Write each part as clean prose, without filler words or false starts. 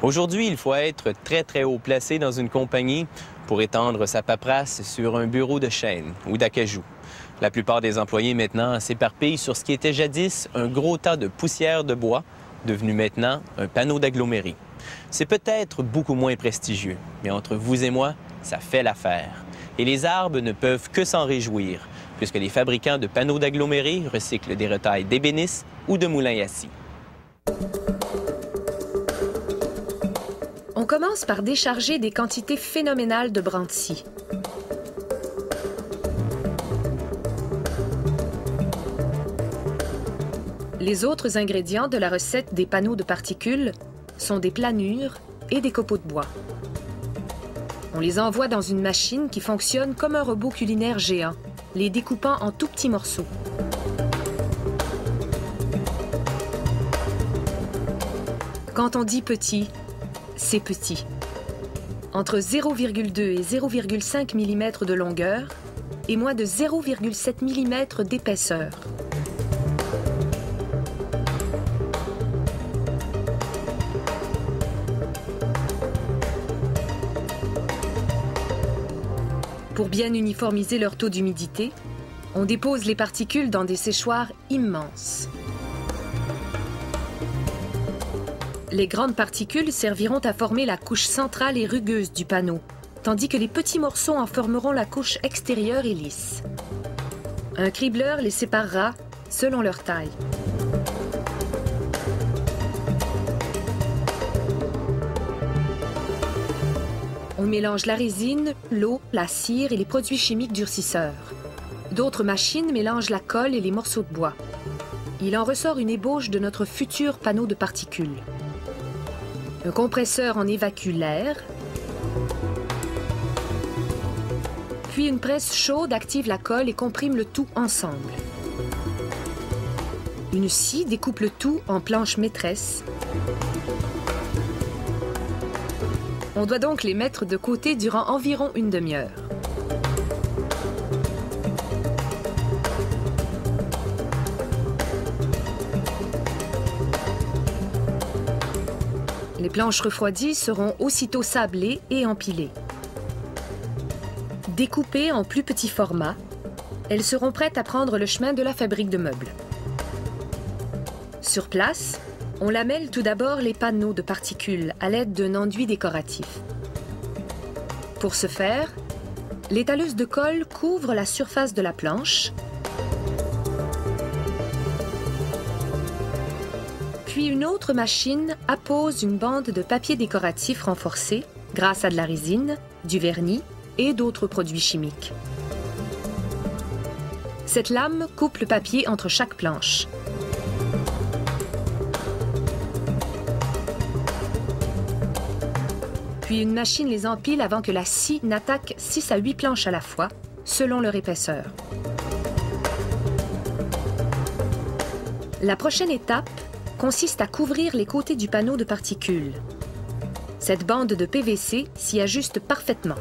Aujourd'hui, il faut être très haut placé dans une compagnie pour étendre sa paperasse sur un bureau de chêne ou d'acajou. La plupart des employés maintenant s'éparpillent sur ce qui était jadis un gros tas de poussière de bois, devenu maintenant un panneau d'agglomérie. C'est peut-être beaucoup moins prestigieux, mais entre vous et moi, ça fait l'affaire. Et les arbres ne peuvent que s'en réjouir, puisque les fabricants de panneaux d'agglomérie recyclent des retailles d'ébénistes ou de moulins à scie. On commence par décharger des quantités phénoménales de brans de scie. Les autres ingrédients de la recette des panneaux de particules sont des planures et des copeaux de bois. On les envoie dans une machine qui fonctionne comme un robot culinaire géant, les découpant en tout petits morceaux. Quand on dit petit, c'est petit. Entre 0,2 et 0,5 mm de longueur et moins de 0,7 mm d'épaisseur. Pour bien uniformiser leur taux d'humidité, on dépose les particules dans des séchoirs immenses. Les grandes particules serviront à former la couche centrale et rugueuse du panneau, tandis que les petits morceaux en formeront la couche extérieure et lisse. Un cribleur les séparera selon leur taille. On mélange la résine, l'eau, la cire et les produits chimiques durcisseurs. D'autres machines mélangent la colle et les morceaux de bois. Il en ressort une ébauche de notre futur panneau de particules. Un compresseur en évacue l'air, puis une presse chaude active la colle et comprime le tout ensemble. Une scie découpe le tout en planches maîtresses. On doit donc les mettre de côté durant environ une demi-heure. Les planches refroidies seront aussitôt sablées et empilées. Découpées en plus petits formats, elles seront prêtes à prendre le chemin de la fabrique de meubles. Sur place, on lamelle tout d'abord les panneaux de particules à l'aide d'un enduit décoratif. Pour ce faire, l'étaleuse de colle couvre la surface de la planche, puis une autre machine appose une bande de papier décoratif renforcé grâce à de la résine, du vernis et d'autres produits chimiques. Cette lame coupe le papier entre chaque planche. Puis une machine les empile avant que la scie n'attaque 6 à 8 planches à la fois, selon leur épaisseur. La prochaine étape consiste à couvrir les côtés du panneau de particules. Cette bande de PVC s'y ajuste parfaitement.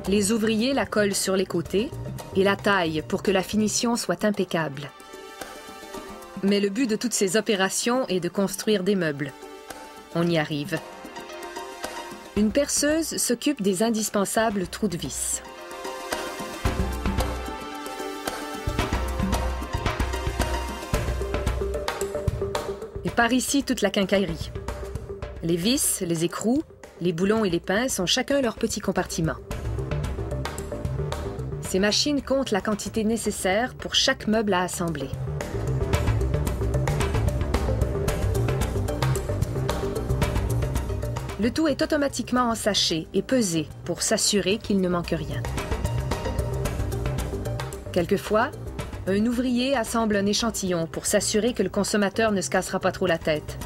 Les ouvriers la collent sur les côtés et la taillent pour que la finition soit impeccable. Mais le but de toutes ces opérations est de construire des meubles. On y arrive. Une perceuse s'occupe des indispensables trous de vis. Et par ici toute la quincaillerie. Les vis, les écrous, les boulons et les pinces ont chacun leur petit compartiment. Ces machines comptent la quantité nécessaire pour chaque meuble à assembler. Le tout est automatiquement ensaché et pesé pour s'assurer qu'il ne manque rien. Quelquefois, un ouvrier assemble un échantillon pour s'assurer que le consommateur ne se cassera pas trop la tête.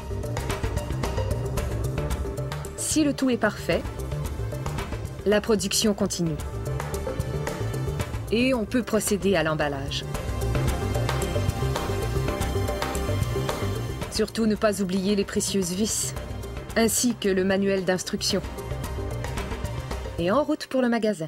Si le tout est parfait, la production continue. Et on peut procéder à l'emballage. Surtout ne pas oublier les précieuses vis, ainsi que le manuel d'instruction. Et en route pour le magasin.